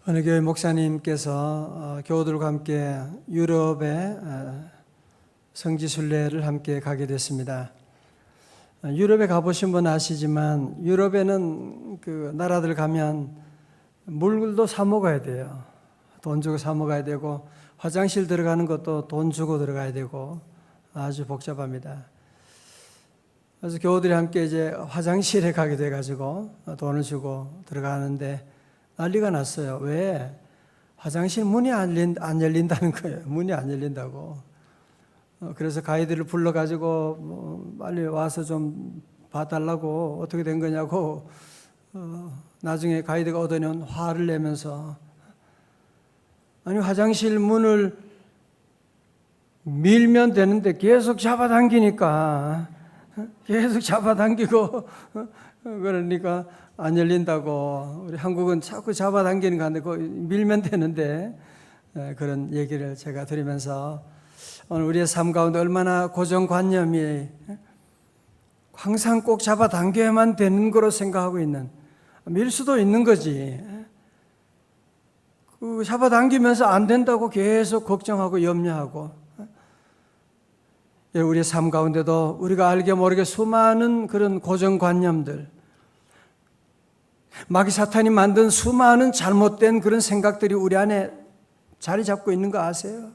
어느 교회 목사님께서 교우들과 함께 유럽에 성지순례를 함께 가게 됐습니다. 유럽에 가보신 분 아시지만 유럽에는 그 나라들 가면 물도 사 먹어야 돼요. 돈 주고 사 먹어야 되고 화장실 들어가는 것도 돈 주고 들어가야 되고 아주 복잡합니다. 그래서 교우들이 함께 이제 화장실에 가게 돼가지고 돈을 주고 들어가는데 난리가 났어요. 왜? 화장실 문이 안 열린다는 거예요. 문이 안 열린다고. 그래서 가이드를 불러가지고 빨리 와서 좀 봐달라고 어떻게 된 거냐고 나중에 가이드가 얻어낸 화를 내면서 아니 화장실 문을 밀면 되는데 계속 잡아당기니까 계속 잡아당기고 그러니까 안 열린다고. 우리 한국은 자꾸 잡아당기는 거 같은데 밀면 되는데 그런 얘기를 제가 드리면서 오늘 우리의 삶 가운데 얼마나 고정관념이 항상 꼭 잡아당겨야만 되는 거로 생각하고 있는, 밀 수도 있는 거지. 그 잡아당기면서 안 된다고 계속 걱정하고 염려하고. 우리의 삶 가운데도 우리가 알게 모르게 수많은 그런 고정관념들, 마귀 사탄이 만든 수많은 잘못된 그런 생각들이 우리 안에 자리 잡고 있는 거 아세요?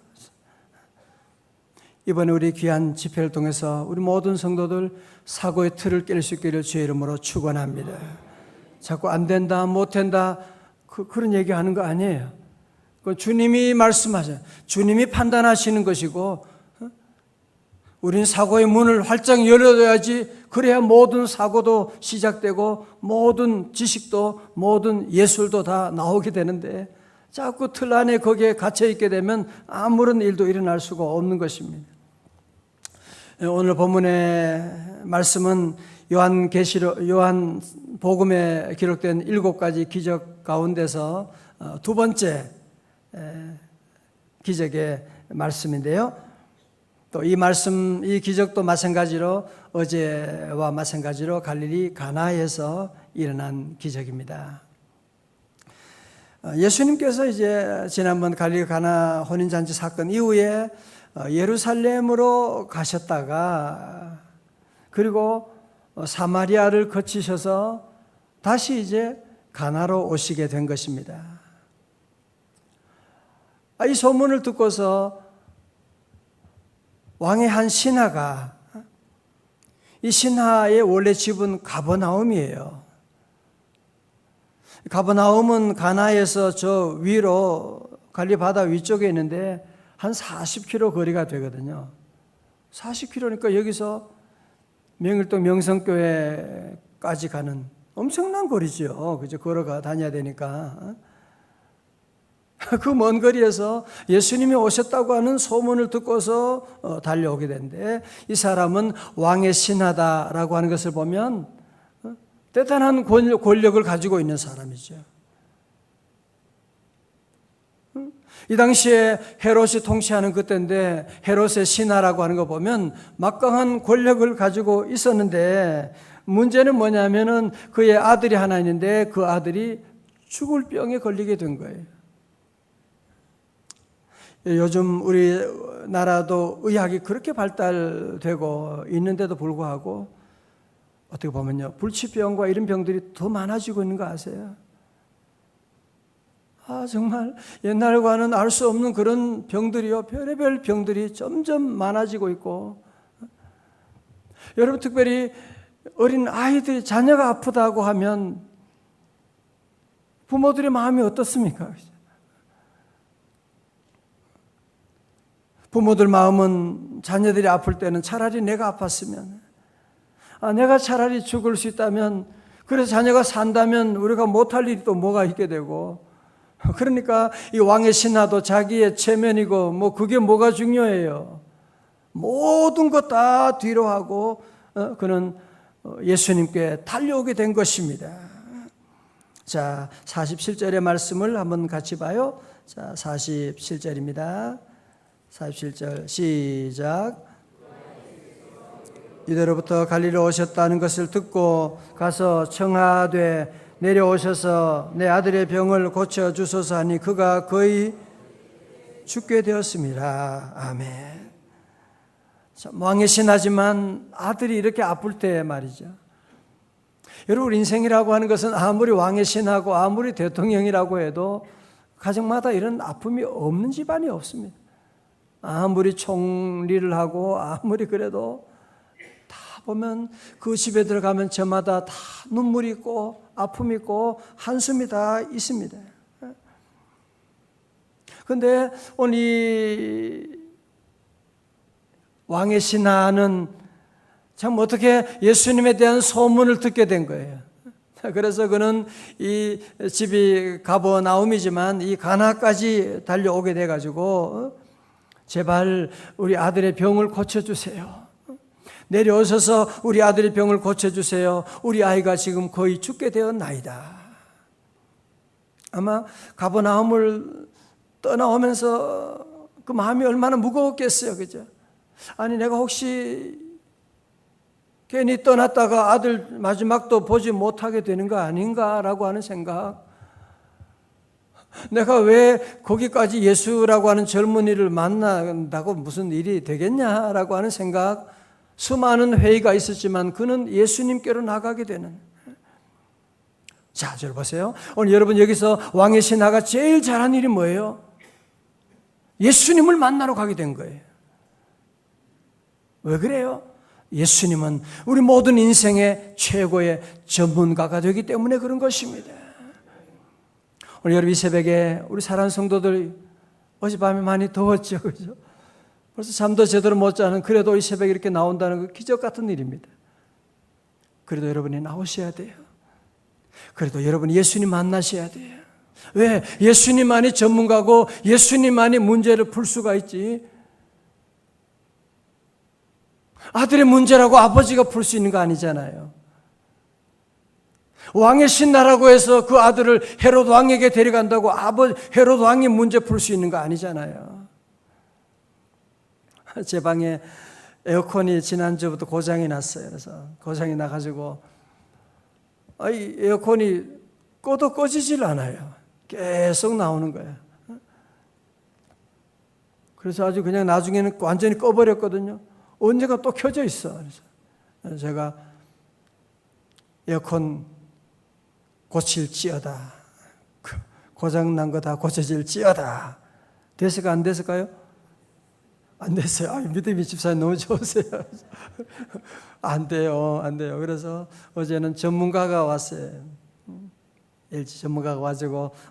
이번에 우리 귀한 집회를 통해서 우리 모든 성도들 사고의 틀을 깰 수 있기를 주의 이름으로 축원합니다. 자꾸 안 된다, 못 된다 그런 얘기하는 거 아니에요. 주님이 말씀하셔요. 주님이 판단하시는 것이고 우리는 사고의 문을 활짝 열어줘야지. 그래야 모든 사고도 시작되고 모든 지식도 모든 예술도 다 나오게 되는데 자꾸 틀 안에 거기에 갇혀 있게 되면 아무런 일도 일어날 수가 없는 것입니다. 오늘 본문의 말씀은 요한 복음에 기록된 7가지 기적 가운데서 두 번째 기적의 말씀인데요. 또 이 말씀, 이 기적도 마찬가지로 어제와 마찬가지로 갈릴리 가나에서 일어난 기적입니다. 예수님께서 이제 지난번 갈릴리 가나 혼인잔치 사건 이후에 예루살렘으로 가셨다가 그리고 사마리아를 거치셔서 다시 이제 가나로 오시게 된 것입니다. 이 소문을 듣고서 왕의 한 신하가, 이 신하의 원래 집은 가버나움이에요. 가버나움은 가나에서 저 위로 갈릴리 바다 위쪽에 있는데 한 40km 거리가 되거든요. 40km니까 여기서 명일동 명성교회까지 가는 엄청난 거리죠. 그죠? 걸어가 다녀야 되니까. 그 먼 거리에서 예수님이 오셨다고 하는 소문을 듣고서 달려오게 되는데 이 사람은 왕의 신하다라고 하는 것을 보면 대단한 권력을 가지고 있는 사람이죠. 이 당시에 헤롯이 통치하는 그때인데 헤롯의 신하라고 하는 거 보면 막강한 권력을 가지고 있었는데 문제는 뭐냐면은 그의 아들이 하나 있는데 그 아들이 죽을 병에 걸리게 된 거예요. 요즘 우리나라도 의학이 그렇게 발달되고 있는데도 불구하고 어떻게 보면요, 불치병과 이런 병들이 더 많아지고 있는 거 아세요? 정말 옛날과는 알 수 없는 그런 병들이요, 별의별 병들이 점점 많아지고 있고, 여러분 특별히 어린 아이들이 자녀가 아프다고 하면 부모들의 마음이 어떻습니까? 부모들 마음은 자녀들이 아플 때는 차라리 내가 아팠으면, 내가 차라리 죽을 수 있다면, 그래서 자녀가 산다면 우리가 못할 일이 또 뭐가 있게 되고, 그러니까 이 왕의 신하도 자기의 체면이고 뭐 그게 뭐가 중요해요. 모든 것 다 뒤로 하고 그는 예수님께 달려오게 된 것입니다. 자, 47절의 말씀을 한번 같이 봐요. 자, 47절입니다. 47절 시작. 유대로부터 갈릴리로 오셨다는 것을 듣고 가서 청하되 내려오셔서 내 아들의 병을 고쳐주소서 하니 그가 거의 죽게 되었습니다. 아멘. 왕의 신하지만 아들이 이렇게 아플 때 말이죠. 여러분, 인생이라고 하는 것은 아무리 왕의 신하고 아무리 대통령이라고 해도 가정마다 이런 아픔이 없는 집안이 없습니다. 아무리 총리를 하고 아무리 그래도 다 보면 그 집에 들어가면 저마다 다 눈물이 있고 아픔이 있고 한숨이 다 있습니다. 그런데 오늘 이 왕의 신하는 참 어떻게 예수님에 대한 소문을 듣게 된 거예요. 그래서 그는 이 집이 가버나움이지만 이 가나까지 달려오게 돼가지고 제발 우리 아들의 병을 고쳐주세요. 내려오셔서 우리 아들의 병을 고쳐주세요. 우리 아이가 지금 거의 죽게 되었나이다. 아마 가버나움을 떠나오면서 그 마음이 얼마나 무거웠겠어요. 그죠? 아니 내가 혹시 괜히 떠났다가 아들 마지막도 보지 못하게 되는 거 아닌가라고 하는 생각, 내가 왜 거기까지 예수라고 하는 젊은이를 만난다고 무슨 일이 되겠냐라고 하는 생각, 수많은 회의가 있었지만 그는 예수님께로 나가게 되는. 자, 저 보세요. 오늘 여러분 여기서 왕의 신하가 제일 잘한 일이 뭐예요? 예수님을 만나러 가게 된 거예요. 왜 그래요? 예수님은 우리 모든 인생의 최고의 전문가가 되기 때문에 그런 것입니다. 오늘 여러분 이 새벽에 우리 사랑하는 성도들 어젯밤에 많이 더웠죠, 그죠? 벌써 잠도 제대로 못 자는, 그래도 이 새벽에 이렇게 나온다는 거 기적 같은 일입니다. 그래도 여러분이 나오셔야 돼요. 그래도 여러분이 예수님 만나셔야 돼요. 왜? 예수님만이 전문가고 예수님만이 문제를 풀 수가 있지. 아들의 문제라고 아버지가 풀 수 있는 거 아니잖아요. 왕의 신나라고 해서 그 아들을 헤롯 왕에게 데려간다고 헤롯 왕이 문제 풀 수 있는 거 아니잖아요. 제 방에 에어컨이 지난주부터 고장이 났어요. 그래서 고장이 나가지고 이 에어컨이 꺼도 꺼지질 않아요. 계속 나오는 거예요. 그래서 아주 그냥 나중에는 완전히 꺼버렸거든요. 언제가 또 켜져 있어. 그래서 제가 에어컨 고칠지어다. 고장난 거 다 고쳐질지어다. 됐을까 안 됐을까요? 안 됐어요. 믿음이 집사님 너무 좋으세요. 안 돼요. 안 돼요. 그래서 어제는 전문가가 왔어요. LG 전문가가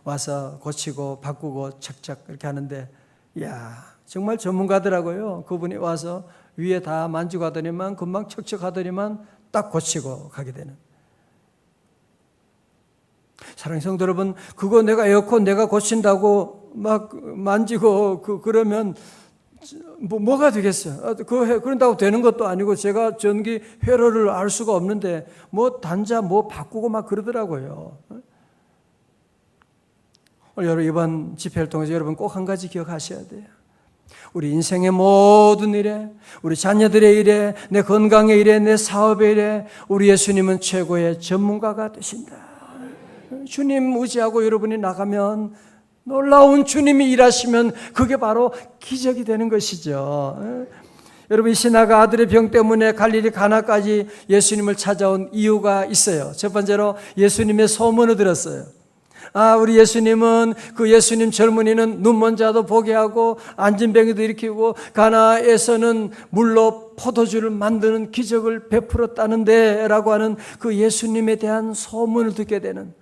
와서 고치고 바꾸고 착착 이렇게 하는데, 이야, 정말 전문가더라고요. 그분이 와서 위에 다 만지고 하더니만 금방 척척하더니만 딱 고치고 가게 되는. 사랑하는 성도 여러분, 그거 내가 에어컨 내가 고친다고 막 만지고 그러면 뭐가 되겠어요? 그런다고 되는 것도 아니고 제가 전기 회로를 알 수가 없는데 뭐 단자 뭐 바꾸고 막 그러더라고요. 오늘 여러분 이번 집회를 통해서 여러분 꼭 한 가지 기억하셔야 돼요. 우리 인생의 모든 일에, 우리 자녀들의 일에, 내 건강의 일에, 내 사업의 일에 우리 예수님은 최고의 전문가가 되신다. 주님 의지하고 여러분이 나가면 놀라운 주님이 일하시면 그게 바로 기적이 되는 것이죠. 여러분 이 신하가 아들의 병 때문에 갈릴리 가나까지 예수님을 찾아온 이유가 있어요. 첫 번째로 예수님의 소문을 들었어요. 우리 예수님은 그 예수님 젊은이는 눈먼 자도 보게 하고 안진병이도 일으키고 가나에서는 물로 포도주를 만드는 기적을 베풀었다는데 라고 하는 그 예수님에 대한 소문을 듣게 되는.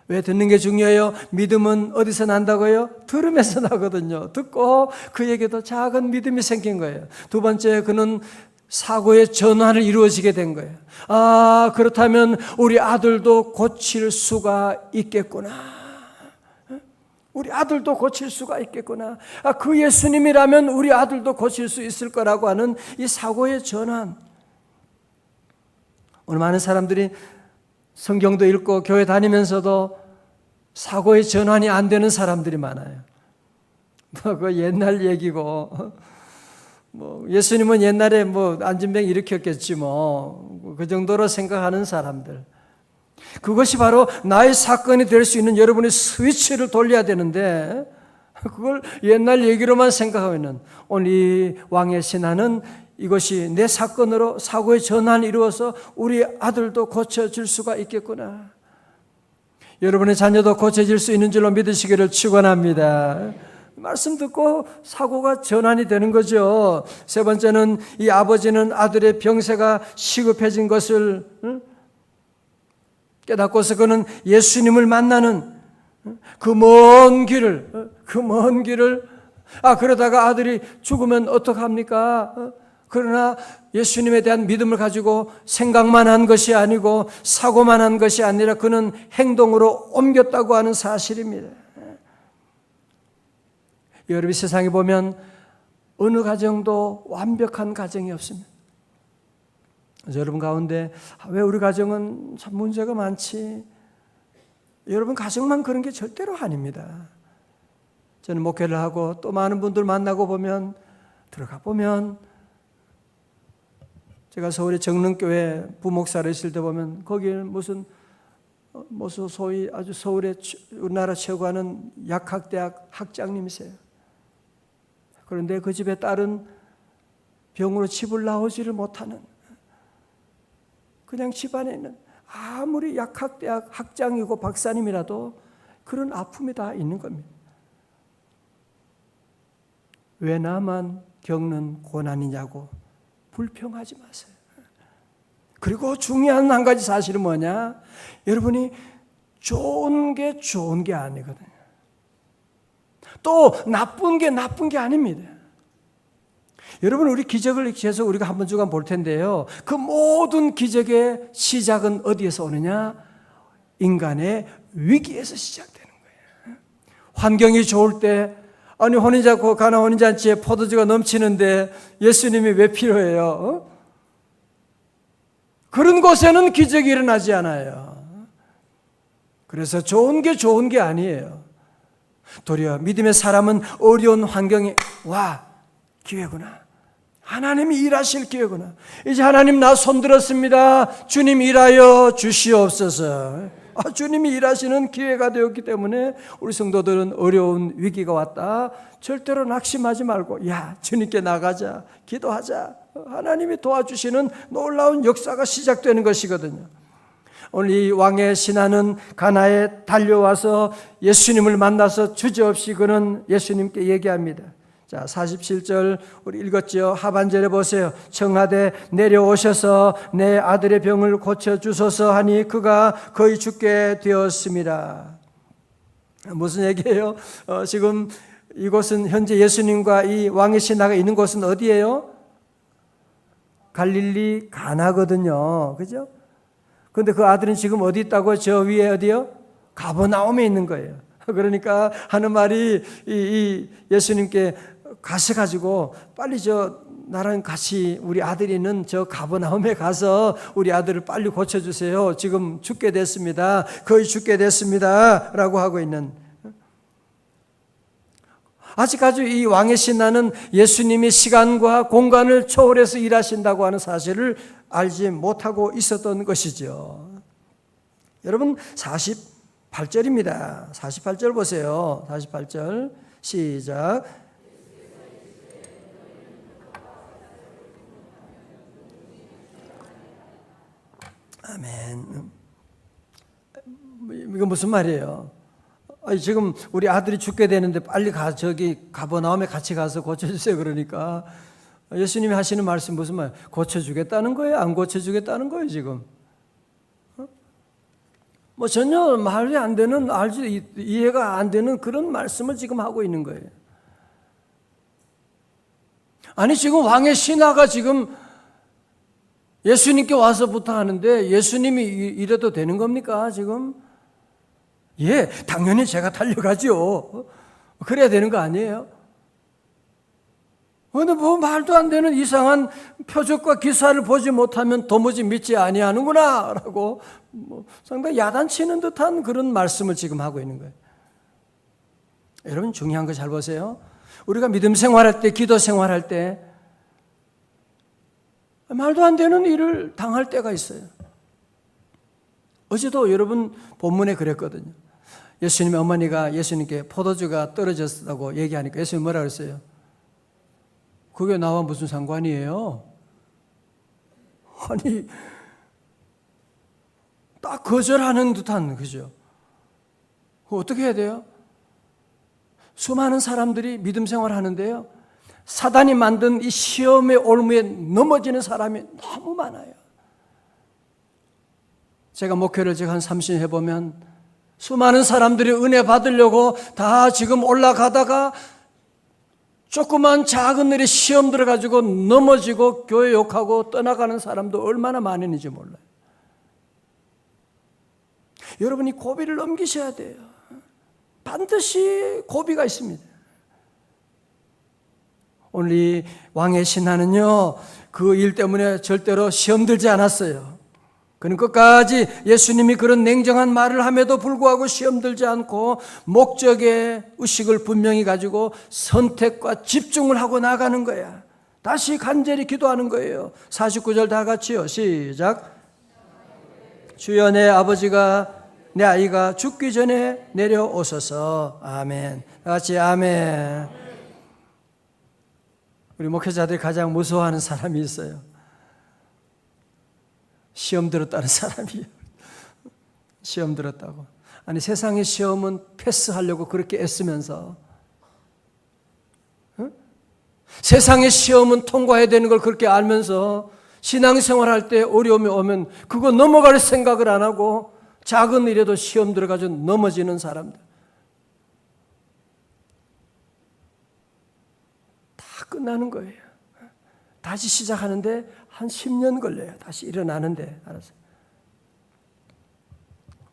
왜 듣는 게 중요해요? 믿음은 어디서 난다고요? 들음에서 나거든요. 듣고 그에게도 작은 믿음이 생긴 거예요. 두 번째, 그는 사고의 전환을 이루어지게 된 거예요. 그렇다면 우리 아들도 고칠 수가 있겠구나. 우리 아들도 고칠 수가 있겠구나. 그 예수님이라면 우리 아들도 고칠 수 있을 거라고 하는 이 사고의 전환. 오늘 많은 사람들이 성경도 읽고 교회 다니면서도 사고의 전환이 안 되는 사람들이 많아요. 그 옛날 얘기고, 예수님은 옛날에 안진병 일으켰겠지 그 정도로 생각하는 사람들. 그것이 바로 나의 사건이 될 수 있는 여러분의 스위치를 돌려야 되는데 그걸 옛날 얘기로만 생각하고 있는 오늘 이 왕의 신하는 이것이 내 사건으로 사고의 전환이 이루어서 우리 아들도 고쳐질 수가 있겠구나. 여러분의 자녀도 고쳐질 수 있는 줄로 믿으시기를 축원합니다. 말씀 듣고 사고가 전환이 되는 거죠. 세 번째는 이 아버지는 아들의 병세가 시급해진 것을 깨닫고서 그는 예수님을 만나는 그 먼 길을 그러다가 아들이 죽으면 어떡합니까? 그러나 예수님에 대한 믿음을 가지고 생각만 한 것이 아니고 사고만 한 것이 아니라 그는 행동으로 옮겼다고 하는 사실입니다. 여러분 세상에 보면 어느 가정도 완벽한 가정이 없습니다. 여러분 가운데 왜 우리 가정은 참 문제가 많지? 여러분 가정만 그런 게 절대로 아닙니다. 저는 목회를 하고 또 많은 분들 만나고 보면 들어가 보면 제가 서울의 정릉교회 부목사를 있을 때 보면 거기에 무슨 소위 아주 서울의 우리나라 최고하는 약학대학 학장님이세요. 그런데 그 집의 딸은 병으로 집을 나오지를 못하는 그냥 집안에 있는 아무리 약학대학 학장이고 박사님이라도 그런 아픔이 다 있는 겁니다. 왜 나만 겪는 고난이냐고 불평하지 마세요. 그리고 중요한 한 가지 사실은 뭐냐? 여러분이 좋은 게 아니거든요. 또 나쁜 게 아닙니다. 여러분 우리 기적을 계속 우리가 한 번 주간 볼 텐데요. 그 모든 기적의 시작은 어디에서 오느냐? 인간의 위기에서 시작되는 거예요. 환경이 좋을 때 아니 혼인잔치 가나 혼인잔치에 포도주가 넘치는데 예수님이 왜 필요해요? 그런 곳에는 기적이 일어나지 않아요. 그래서 좋은 게 아니에요. 도리어 믿음의 사람은 어려운 환경에 와 기회구나. 하나님이 일하실 기회구나. 이제 하나님 나 손들었습니다. 주님 일하여 주시옵소서. 주님이 일하시는 기회가 되었기 때문에 우리 성도들은 어려운 위기가 왔다. 절대로 낙심하지 말고 야 주님께 나가자. 기도하자. 하나님이 도와주시는 놀라운 역사가 시작되는 것이거든요. 오늘 이 왕의 신하는 가나에 달려와서 예수님을 만나서 주저없이 그는 예수님께 얘기합니다. 자, 47절 우리 읽었죠. 하반절에 보세요. 청하되 내려오셔서 내 아들의 병을 고쳐주소서 하니 그가 거의 죽게 되었습니다. 무슨 얘기예요? 지금 이곳은 현재 예수님과 이 왕의 신하가 있는 곳은 어디예요? 갈릴리 가나거든요. 그죠? 근데 그 아들은 지금 어디 있다고? 저 위에 어디요? 가버나움에 있는 거예요. 그러니까 하는 말이 이 예수님께 가셔가지고 빨리 나랑 같이 우리 아들이 있는 저 가버나움에 가서 우리 아들을 빨리 고쳐주세요. 지금 죽게 됐습니다. 거의 죽게 됐습니다. 라고 하고 있는. 아직까지 이 왕의 신하는 예수님이 시간과 공간을 초월해서 일하신다고 하는 사실을 알지 못하고 있었던 것이죠. 여러분 48절입니다. 48절 보세요. 48절 시작. 아멘. 이건 무슨 말이에요? 지금 우리 아들이 죽게 되는데 빨리 저기 가버나움에 같이 가서 고쳐주세요. 그러니까 예수님이 하시는 말씀 무슨 말? 고쳐주겠다는 거예요? 안 고쳐주겠다는 거예요? 지금? 전혀 말이 안 되는, 이해가 안 되는 그런 말씀을 지금 하고 있는 거예요. 아니 지금 왕의 신하가 지금 예수님께 와서 부탁하는데 예수님이 이래도 되는 겁니까 지금? 예, 당연히 제가 달려가죠. 그래야 되는 거 아니에요? 근데 말도 안 되는 이상한 표적과 기사를 보지 못하면 도무지 믿지 아니하는구나 라고 상당히 야단치는 듯한 그런 말씀을 지금 하고 있는 거예요. 여러분 중요한 거 잘 보세요. 우리가 믿음 생활할 때, 기도 생활할 때 말도 안 되는 일을 당할 때가 있어요. 어제도 여러분 본문에 그랬거든요. 예수님의 어머니가 예수님께 포도주가 떨어졌다고 얘기하니까 예수님 뭐라 그랬어요? 그게 나와 무슨 상관이에요? 아니, 딱 거절하는 듯한, 그죠? 어떻게 해야 돼요? 수많은 사람들이 믿음 생활을 하는데요, 사단이 만든 이 시험의 올무에 넘어지는 사람이 너무 많아요. 제가 목회를 지금 한 30년 해보면 수많은 사람들이 은혜 받으려고 다 지금 올라가다가 조그만 작은 일에 시험 들어가지고 넘어지고 교회 욕하고 떠나가는 사람도 얼마나 많이 있는지 몰라요. 여러분이 고비를 넘기셔야 돼요. 반드시 고비가 있습니다. 오늘 이 왕의 신하는요, 그 일 때문에 절대로 시험 들지 않았어요. 그는 끝까지 예수님이 그런 냉정한 말을 함에도 불구하고 시험 들지 않고 목적의 의식을 분명히 가지고 선택과 집중을 하고 나가는 거야. 다시 간절히 기도하는 거예요. 49절 다 같이요. 시작. 주여, 내 아버지가, 내 아이가 죽기 전에 내려오소서. 아멘. 다 같이 아멘. 우리 목회자들이 가장 무서워하는 사람이 있어요. 시험 들었다는 사람이에요. 시험 들었다고. 아니, 세상의 시험은 패스하려고 그렇게 애쓰면서, 세상의 시험은 통과해야 되는 걸 그렇게 알면서 신앙생활 할 때 어려움이 오면 그거 넘어갈 생각을 안 하고 작은 일에도 시험 들어가지고 넘어지는 사람들. 다 끝나는 거예요. 다시 시작하는데 한 10년 걸려요. 다시 일어나는데. 알았어요.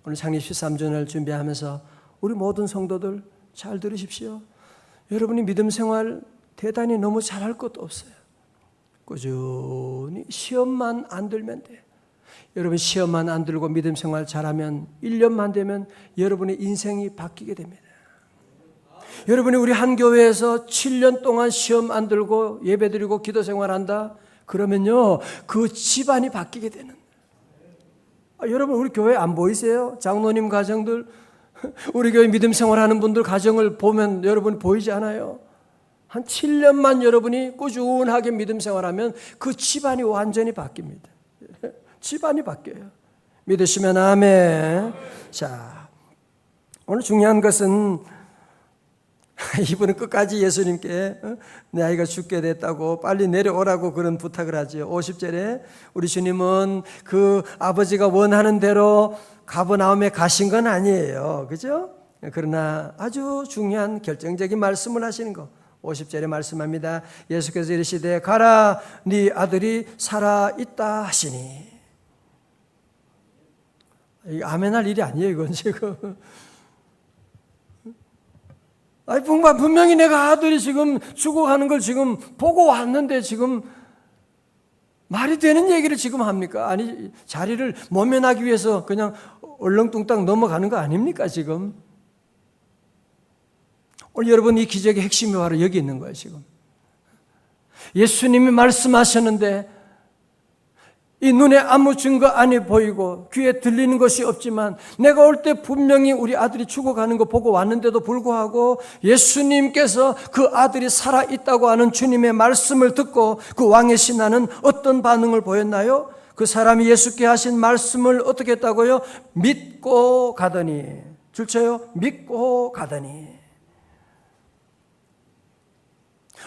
오늘 창립 13주년을 준비하면서 우리 모든 성도들 잘 들으십시오. 여러분이 믿음 생활 대단히 너무 잘할 것도 없어요. 꾸준히 시험만 안 들면 돼요. 여러분 시험만 안 들고 믿음 생활 잘하면 1년만 되면 여러분의 인생이 바뀌게 됩니다. 여러분이 우리 한 교회에서 7년 동안 시험 안 들고 예배드리고 기도 생활한다? 그러면요, 그 집안이 바뀌게 되는. 여러분 우리 교회 안 보이세요? 장로님 가정들, 우리 교회 믿음 생활하는 분들 가정을 보면 여러분 보이지 않아요? 한 7년만 여러분이 꾸준하게 믿음 생활하면 그 집안이 완전히 바뀝니다. 집안이 바뀌어요. 믿으시면 아멘. 자, 오늘 중요한 것은 이분은 끝까지 예수님께 내 아이가 죽게 됐다고 빨리 내려오라고 그런 부탁을 하죠. 50절에 우리 주님은 그 아버지가 원하는 대로 가버나움에 가신 건 아니에요. 그죠? 그러나 아주 중요한 결정적인 말씀을 하시는 거. 50절에 말씀합니다. 예수께서 이르시되 가라, 네 아들이 살아있다 하시니. 아멘할 일이 아니에요, 이건 지금. 아니, 분명히 내가 아들이 지금 죽어가는 걸 지금 보고 왔는데 지금 말이 되는 얘기를 지금 합니까? 아니, 자리를 모면하기 위해서 그냥 얼렁뚱땅 넘어가는 거 아닙니까, 지금? 오늘 여러분 이 기적의 핵심이 바로 여기 있는 거예요, 지금. 예수님이 말씀하셨는데 이 눈에 아무 증거 안이 보이고 귀에 들리는 것이 없지만 내가 올 때 분명히 우리 아들이 죽어가는 거 보고 왔는데도 불구하고 예수님께서 그 아들이 살아있다고 하는 주님의 말씀을 듣고 그 왕의 신하는 어떤 반응을 보였나요? 그 사람이 예수께 하신 말씀을 어떻게 했다고요? 믿고 가더니. 줄 쳐요? 믿고 가더니.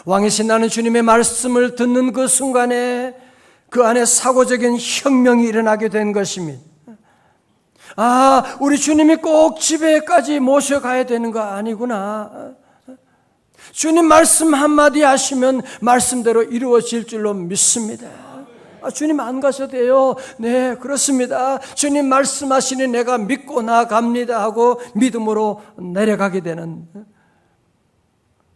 왕의 신하는 주님의 말씀을 듣는 그 순간에 그 안에 사고적인 혁명이 일어나게 된 것입니다. 아, 우리 주님이 꼭 집에까지 모셔가야 되는 거 아니구나. 주님 말씀 한마디 하시면 말씀대로 이루어질 줄로 믿습니다. 아, 주님 안 가셔도 돼요. 네, 그렇습니다. 주님 말씀하시니 내가 믿고 나갑니다 하고 믿음으로 내려가게 되는.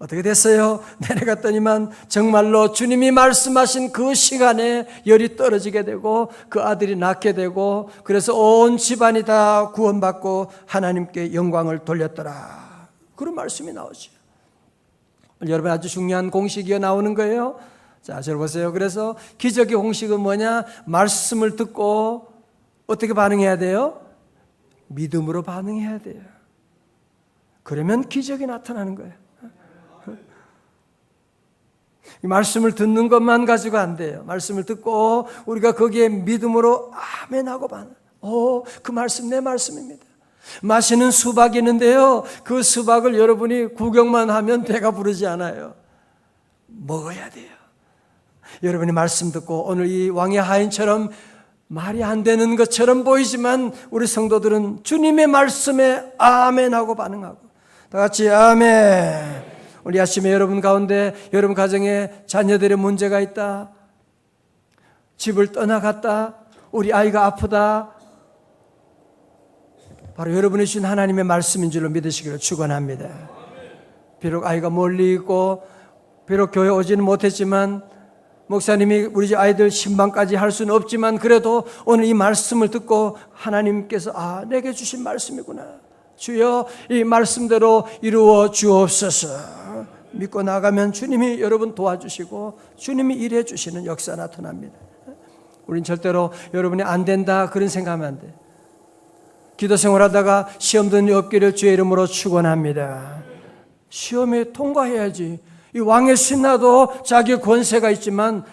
어떻게 됐어요? 내려갔더니만 정말로 주님이 말씀하신 그 시간에 열이 떨어지게 되고 그 아들이 낳게 되고 그래서 온 집안이 다 구원받고 하나님께 영광을 돌렸더라. 그런 말씀이 나오죠. 여러분 아주 중요한 공식이 나오는 거예요. 자, 저를 보세요. 그래서 기적의 공식은 뭐냐? 말씀을 듣고 어떻게 반응해야 돼요? 믿음으로 반응해야 돼요. 그러면 기적이 나타나는 거예요. 이 말씀을 듣는 것만 가지고 안 돼요. 말씀을 듣고 우리가 거기에 믿음으로 아멘하고 반응. 그 말씀 내 말씀입니다. 마시는 수박이 있는데요. 그 수박을 여러분이 구경만 하면 배가 부르지 않아요. 먹어야 돼요. 여러분이 말씀 듣고 오늘 이 왕의 하인처럼 말이 안 되는 것처럼 보이지만 우리 성도들은 주님의 말씀에 아멘하고 반응하고 다 같이 아멘. 우리 아침에 여러분 가운데 여러분 가정에 자녀들의 문제가 있다. 집을 떠나갔다. 우리 아이가 아프다. 바로 여러분이 주신 하나님의 말씀인 줄로 믿으시기를 축원합니다. 비록 아이가 멀리 있고 비록 교회 오지는 못했지만 목사님이 우리 집 아이들 신방까지 할 수는 없지만 그래도 오늘 이 말씀을 듣고 하나님께서 내게 주신 말씀이구나. 주여 이 말씀대로 이루어 주옵소서. 믿고 나가면 주님이 여러분 도와주시고 주님이 일해 주시는 역사 나타납니다. 우린 절대로 여러분이 안 된다 그런 생각하면 안 돼. 기도 생활하다가 시험 드는 일 없기를 주의 이름으로 축원합니다. 시험에 통과해야지. 이 왕의 신나도 자기의 권세가 있지만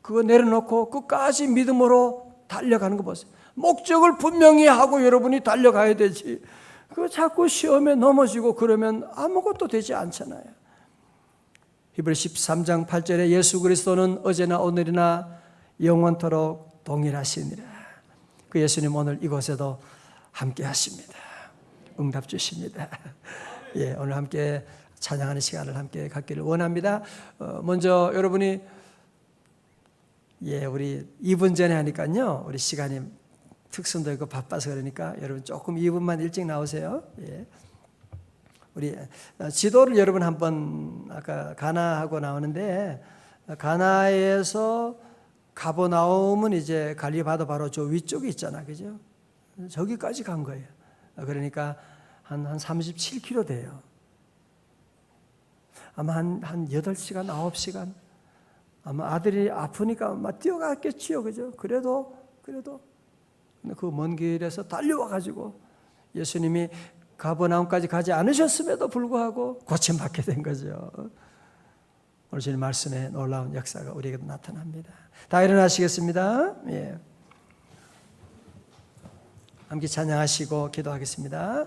그거 내려놓고 끝까지 믿음으로 달려가는 거 보세요. 목적을 분명히 하고 여러분이 달려가야 되지. 그거 자꾸 시험에 넘어지고 그러면 아무것도 되지 않잖아요. 히브리서 13장 8절에 예수 그리스도는 어제나 오늘이나 영원토록 동일하시니라. 그 예수님 오늘 이곳에도 함께 하십니다. 응답 주십니다. 예, 오늘 함께 찬양하는 시간을 함께 갖기를 원합니다. 먼저 여러분이 우리 2분 전에 하니까요. 우리 시간이 특선도 있고 바빠서 그러니까 여러분 조금 2분만 일찍 나오세요. 예. 우리 지도를 여러분 한번 아까 가나하고 나오는데 가나에서 가버나움은 이제 갈리바도 바로 저 위쪽에 있잖아, 그죠? 저기까지 간 거예요. 그러니까 한 37km 돼요. 아마 한 8시간, 9시간. 아마 아들이 아프니까 막 뛰어갔겠지요, 그죠? 그래도 그 먼 길에서 달려와가지고 예수님이 가버나움까지 가지 않으셨음에도 불구하고 고침받게 된 거죠. 오늘 주님 말씀에 놀라운 역사가 우리에게도 나타납니다. 다 일어나시겠습니다. 예. 함께 찬양하시고 기도하겠습니다.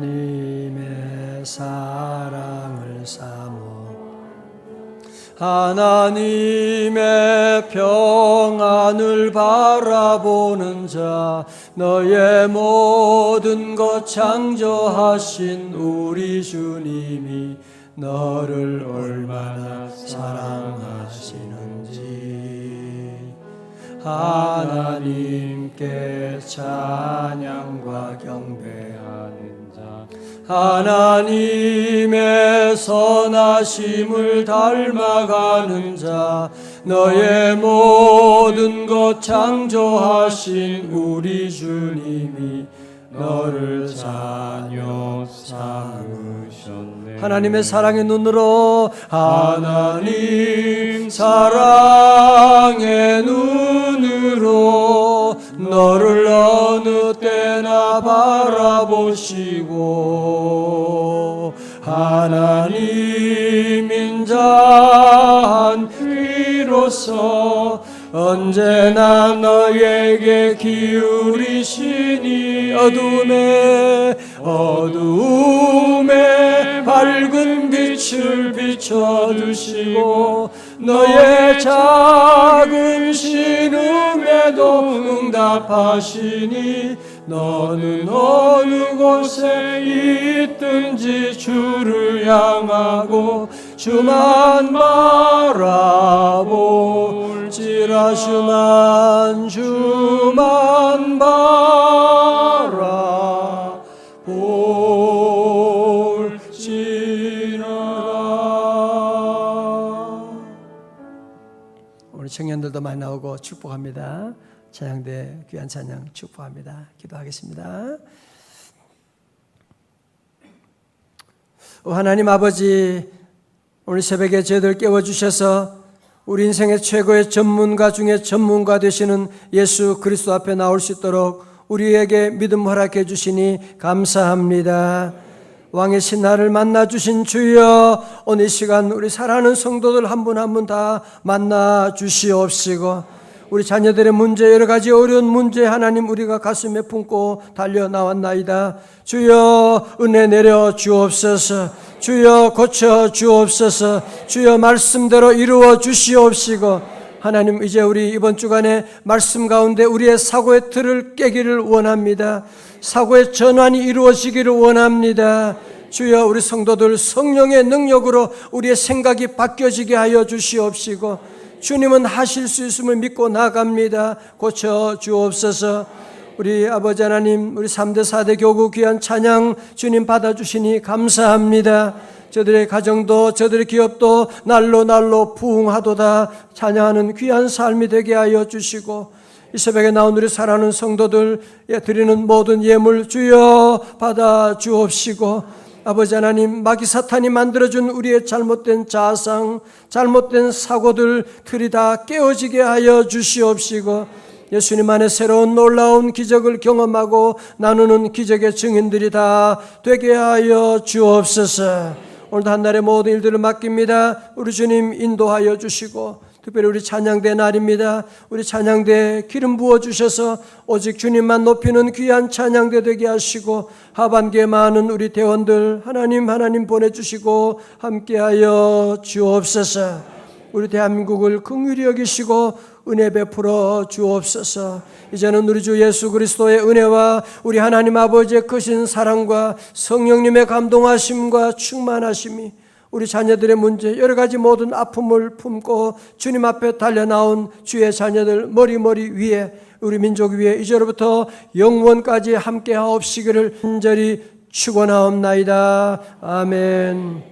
하나님의 사랑을 사모 하나님의 평안을 바라보는 자 너의 모든 것 창조하신 우리 주님이 너를 얼마나 사랑하시는지 하나님께 찬양과 경배하는 자 하나님의 선하심을 닮아가는 자 너의 모든 것 창조하신 우리 주님이 너를 자녀 삼으셨네. 하나님의 사랑의 눈으로 하나님 사랑의 눈으로 너를 어느 때나 바라보시고 하나님 인자한 귀로서 언제나 너에게 기울이시니 어두움에 밝은 빛을 비춰주시고 너의 작은 신음에도 응답하시니 너는 어느 곳에 있든지 주를 향하고 주만 바라볼지라 주만 바라볼지라. 오늘 청년들도 많이 나오고 축복합니다. 찬양대 귀한 찬양 축복합니다. 기도하겠습니다. 하나님 아버지, 오늘 새벽에 저희들 깨워주셔서 우리 인생의 최고의 전문가 중에 전문가 되시는 예수 그리스도 앞에 나올 수 있도록 우리에게 믿음 허락해 주시니 감사합니다. 왕의 신하를 만나 주신 주여, 오늘 이 시간 우리 사랑하는 성도들 한 분 한 분 다 만나 주시옵시고, 우리 자녀들의 문제, 여러 가지 어려운 문제 하나님 우리가 가슴에 품고 달려 나왔나이다. 주여 은혜 내려 주옵소서. 주여 고쳐 주옵소서. 주여 말씀대로 이루어 주시옵시고, 하나님 이제 우리 이번 주간에 말씀 가운데 우리의 사고의 틀을 깨기를 원합니다. 사고의 전환이 이루어지기를 원합니다. 주여 우리 성도들 성령의 능력으로 우리의 생각이 바뀌어지게 하여 주시옵시고, 주님은 하실 수 있음을 믿고 나갑니다. 고쳐 주옵소서. 우리 아버지 하나님, 우리 3대 4대 교구 귀한 찬양 주님 받아주시니 감사합니다. 저들의 가정도 저들의 기업도 날로 부흥하도다 찬양하는 귀한 삶이 되게 하여 주시고, 이 새벽에 나온 우리 사랑하는 성도들 드리는 모든 예물 주여 받아 주옵시고, 아버지 하나님, 마귀 사탄이 만들어준 우리의 잘못된 자아상, 잘못된 사고들 틀이 다 깨어지게 하여 주시옵시고, 예수님 안에 새로운 놀라운 기적을 경험하고 나누는 기적의 증인들이 다 되게 하여 주옵소서. 오늘도 한날의 모든 일들을 맡깁니다. 우리 주님 인도하여 주시고, 특별히 우리 찬양대 날입니다. 우리 찬양대에 기름 부어주셔서 오직 주님만 높이는 귀한 찬양대 되게 하시고, 하반기에 많은 우리 대원들 하나님 보내주시고 함께하여 주옵소서. 우리 대한민국을 긍휼히 여기시고 은혜 베풀어 주옵소서. 이제는 우리 주 예수 그리스도의 은혜와 우리 하나님 아버지의 크신 사랑과 성령님의 감동하심과 충만하심이 우리 자녀들의 문제, 여러 가지 모든 아픔을 품고 주님 앞에 달려나온 주의 자녀들 머리 위에, 우리 민족 위에 이제로부터 영원까지 함께 하옵시기를 간절히 축원하옵나이다. 아멘.